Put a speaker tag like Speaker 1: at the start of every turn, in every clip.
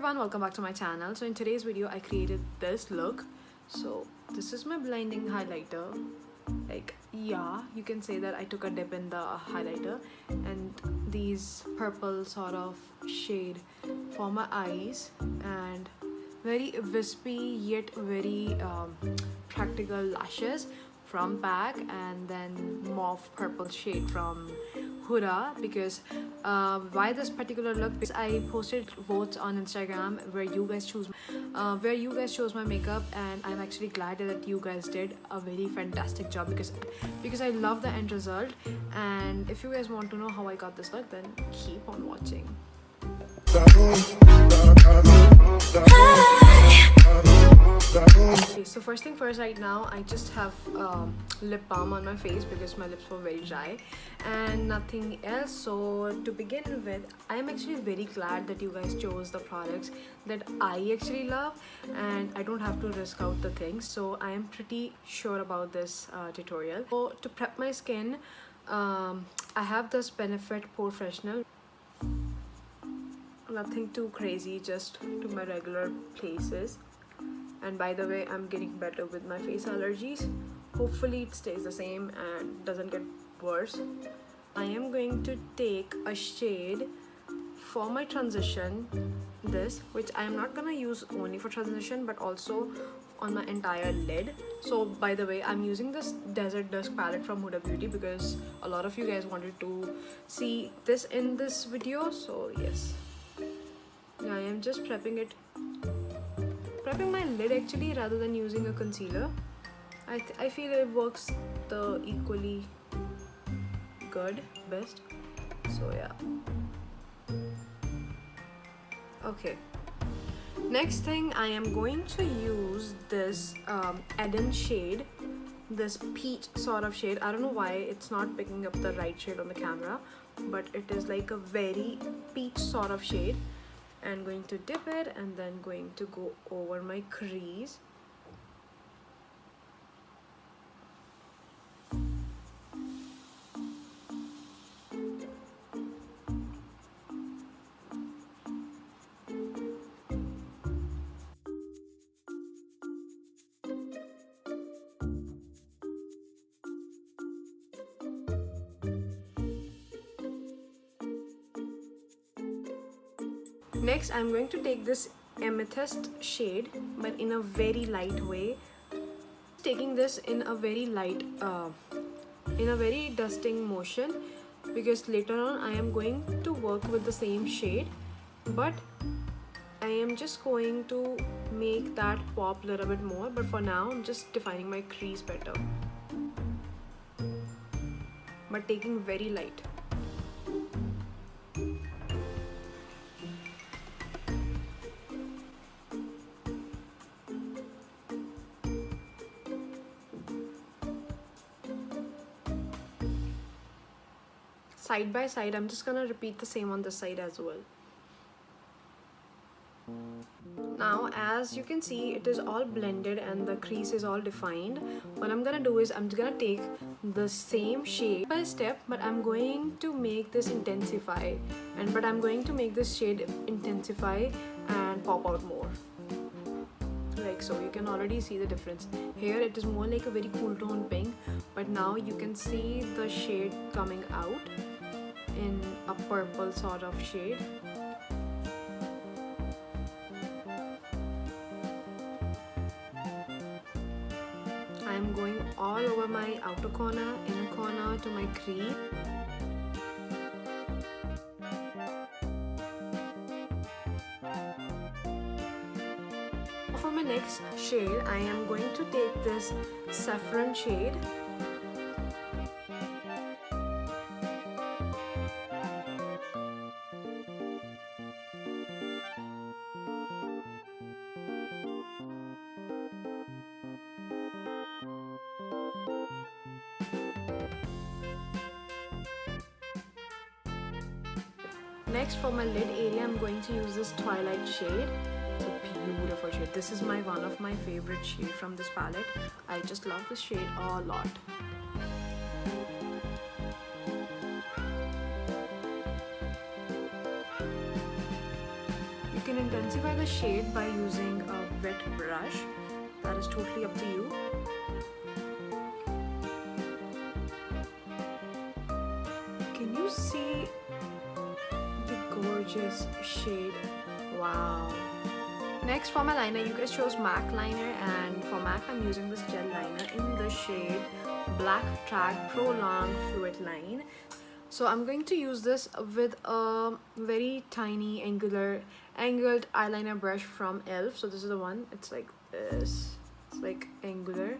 Speaker 1: everyone, welcome back to my channel. So in today's video I created this look. So this is my blending highlighter. Like, yeah, you can say that I took a dip in the highlighter, and these purple sort of shade for my eyes, and very wispy yet very practical lashes from back, and then mauve purple shade from Huda. Because why this particular look? Because I posted votes on Instagram where you guys chose my makeup, and I'm actually glad that you guys did a very fantastic job because I love the end result. And if you guys want to know how I got this look, then keep on watching. Okay, so first thing first, right now I just have lip balm on my face because my lips were very dry and nothing else. So to begin with, I am actually very glad that you guys chose the products that I actually love, and I don't have to risk out the things. So I am pretty sure about this tutorial. So to prep my skin, I have this Benefit Pore Freshener. Nothing too crazy, just to my regular places. And by the way, I'm getting better with my face allergies. Hopefully it stays the same and doesn't get worse. I am going to take a shade for my transition, this, which I am not gonna use only for transition but also on my entire lid. So by the way, I'm using this Desert Dusk palette from Huda Beauty because a lot of you guys wanted to see this in this video. So yes, I am just prepping my lid actually rather than using a concealer. I feel it works the equally good, best. So yeah. Okay. Next thing, I am going to use this Eden shade, this peach sort of shade. I don't know why it's not picking up the right shade on the camera, but it is like a very peach sort of shade. I'm going to dip it and then going to go over my crease. Next, I'm going to take this amethyst shade, but in a very light way. Taking this in a very light, in a very dusting motion, because later on I am going to work with the same shade, but I am just going to make that pop a little bit more. But for now, I'm just defining my crease better, but taking very light. Side by side, I'm just gonna repeat the same on this side as well. Now, as you can see, it is all blended and the crease is all defined. What I'm gonna do is I'm just gonna take the same shade by step, but I'm going to make this intensify, but I'm going to make this shade intensify and pop out more. Like so, you can already see the difference. Here it is more like a very cool tone pink, but now you can see the shade coming out in a purple sort of shade. I'm going all over my outer corner, inner corner to my crease. For my next shade, I am going to take this saffron shade. Next, for my lid area, I'm going to use this Twilight shade. It's a beautiful shade. This is one of my favorite shade from this palette. I just love this shade a lot. can intensify identify the shade by using a wet brush. That is totally up to you. Can you see the gorgeous shade? Wow. Next, for my liner, you guys chose MAC liner, and for MAC I'm using this gel liner in the shade Black Track Pro Long Fluid Line. So I'm going to use this with a very tiny angled eyeliner brush from ELF. So this is the one. It's like this. It's like angular.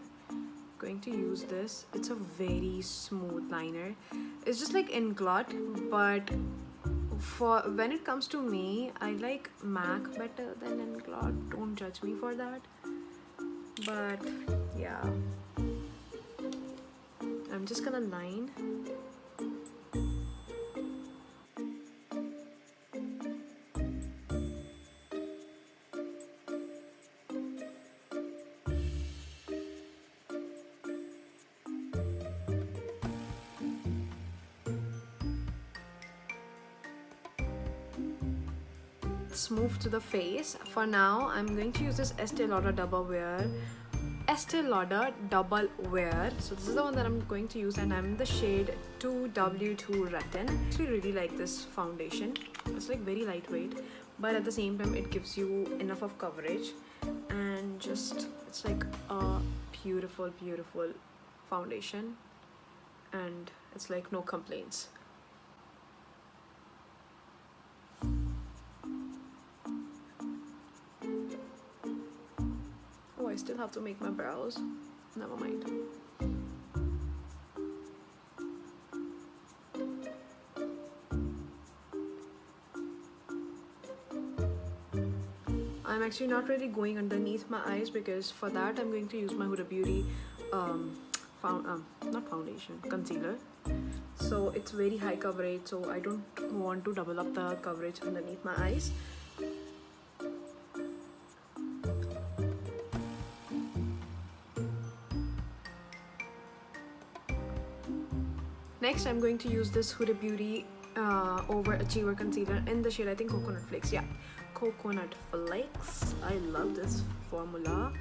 Speaker 1: Going to use this. It's a very smooth liner. It's just like Inglot, but for when it comes to me, I like MAC better than Inglot. Don't judge me for that. But yeah, I'm just gonna line. Let's move to the face. For now, I'm going to use this Estee Lauder Double Wear. So this is the one that I'm going to use, and I'm in the shade 2W2 Retin. I actually really like this foundation. It's like very lightweight, but at the same time it gives you enough of coverage, and just it's like a beautiful foundation, and it's like no complaints. Oh, I still have to make my brows. Never mind. I'm actually not really going underneath my eyes, because for that I'm going to use my Huda Beauty not foundation, concealer. So it's very high coverage, so I don't want to double up the coverage underneath my eyes. Next, I'm going to use this Huda Beauty Overachiever Concealer in the shade, I think, Coconut Flakes. Yeah, Coconut Flakes. I love this formula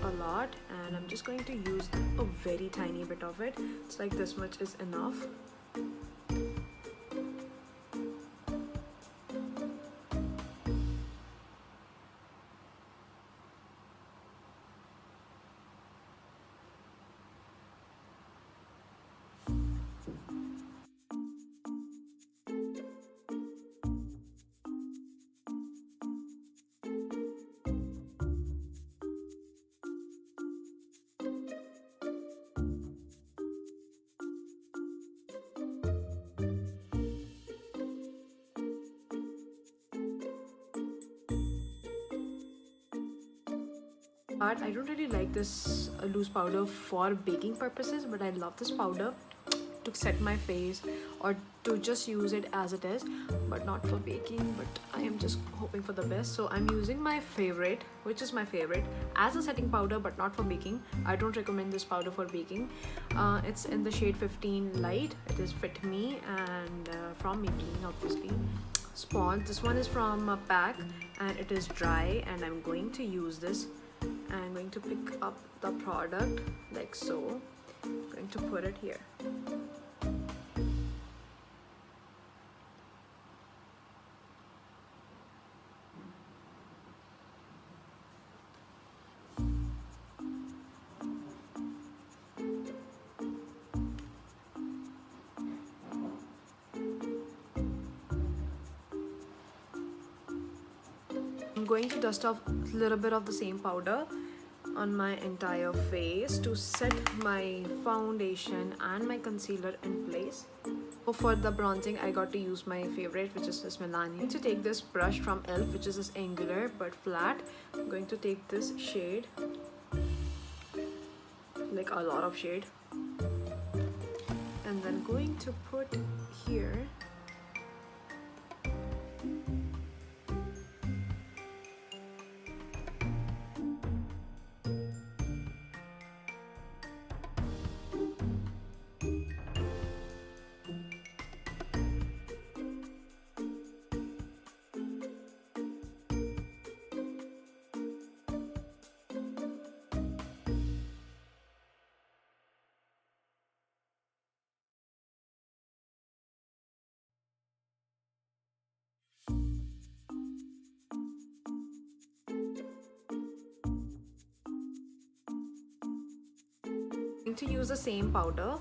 Speaker 1: a lot, and I'm just going to use a very tiny bit of it. It's like this much is enough. But I don't really like this loose powder for baking purposes, but I love this powder to set my face or to just use it as it is, but not for baking. But I am just hoping for the best, so I'm using my favorite, which is my favorite, as a setting powder, but not for baking. I don't recommend this powder for baking. It's in the shade 15 Light. It is Fit Me, and from Maybelline, obviously. Sponge. This one is from Pack, and it is dry, and I'm going to use this. I'm going to pick up the product like so. I'm going to put it here. I'm going to dust off a little bit of the same powder on my entire face to set my foundation and my concealer in place. So for the bronzing, I got to use my favorite, which is this Milani. To take this brush from ELF, which is this angular but flat, I'm going to take this shade, like a lot of shade, and then going to put here. I'm going to use the same powder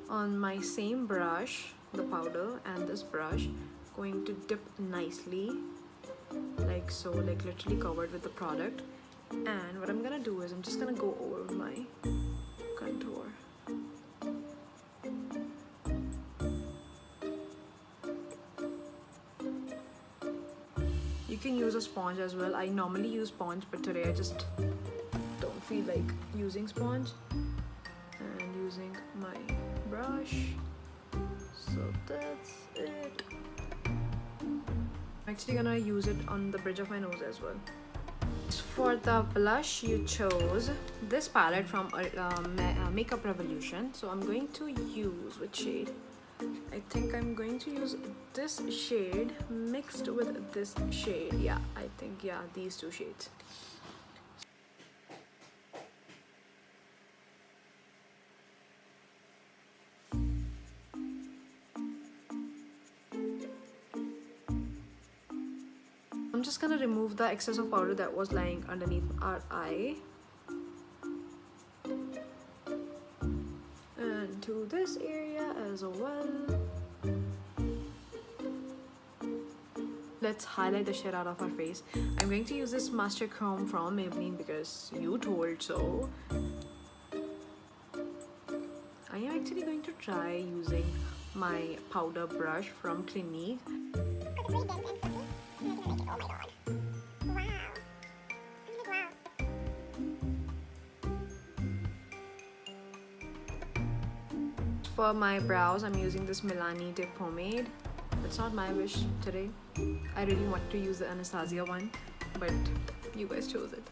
Speaker 1: on my same brush, the powder and this brush. Going to dip nicely like so, like literally covered with the product. And what I'm gonna do is I'm just gonna go over my contour. You can use a sponge as well. I normally use sponge, but today I just don't feel like using sponge. And using my brush. So that's it. I'm actually gonna use it on the bridge of my nose as well. For the blush, you chose this palette from Makeup Revolution. So I'm going to use, which shade? I think I'm going to use this shade mixed with this shade. Yeah, I think, yeah, these two shades. I'm just gonna remove the excess of powder that was lying underneath our eye. And to this area as well. Let's highlight the shit out of our face. I'm going to use this Master Chrome from Maybelline because you told so. I am actually going to try using my powder brush from Clinique. For my brows, I'm using this Milani Dip Pomade. It's not my wish today. I really wanted to use the Anastasia one, but you guys chose it.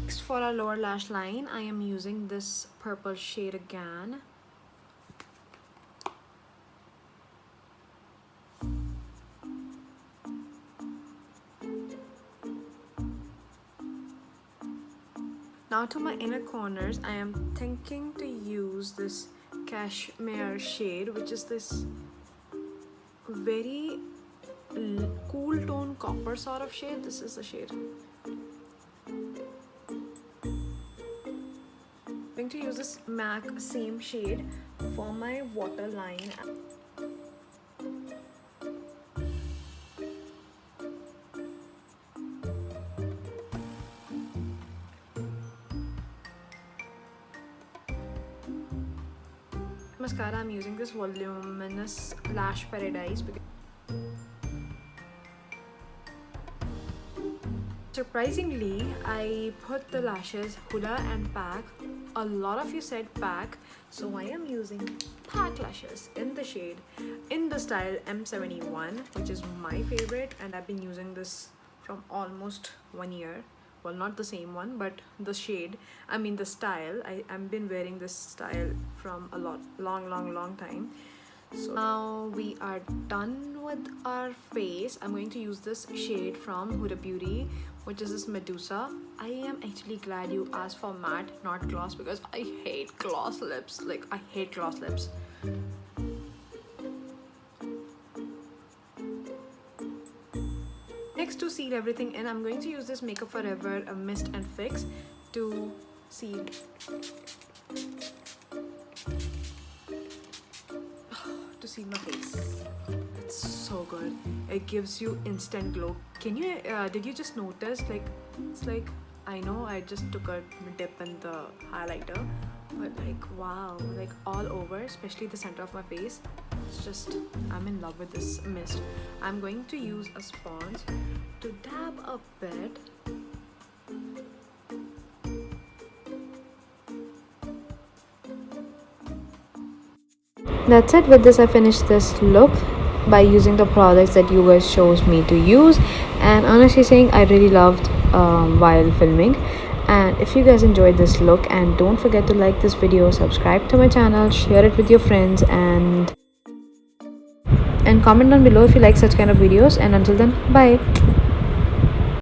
Speaker 1: Next, for our lower lash line, I am using this purple shade again. Now to my inner corners, I am thinking to use this cashmere shade, which is this very cool tone copper sort of shade. This is the shade. I'm going to use this MAC same shade for my waterline. Mascara, I'm using this voluminous Lash Paradise. Surprisingly, I put the lashes Huda and Pack. A lot of you said Pack, so I am using Pack lashes in the shade, in the style M71, which is my favorite, and I've been using this from almost 1 year. Well, not the same one, but the shade, I mean the style. I've been wearing this style from a long time. So now we are done with our face. I'm going to use this shade from Huda Beauty, which is this Medusa. I am actually glad you asked for matte, not gloss, because I hate gloss lips. Like, I hate gloss lips. Next, to seal everything in, I'm going to use this Makeup Forever Mist and Fix to seal. To seal my face. It's so good. It gives you instant glow. Can you did you just notice, like, it's like, I know I just took a dip in the highlighter, but like, wow, like all over, especially the center of my face. It's just, I'm in love with this mist. I'm going to use a sponge to dab a bit.
Speaker 2: That's it. With this, I finished this look by using the products that you guys chose me to use, and honestly saying, I really loved while filming. And if you guys enjoyed this look, and don't forget to like this video, subscribe to my channel, share it with your friends, and comment down below if you like such kind of videos. And until then, bye.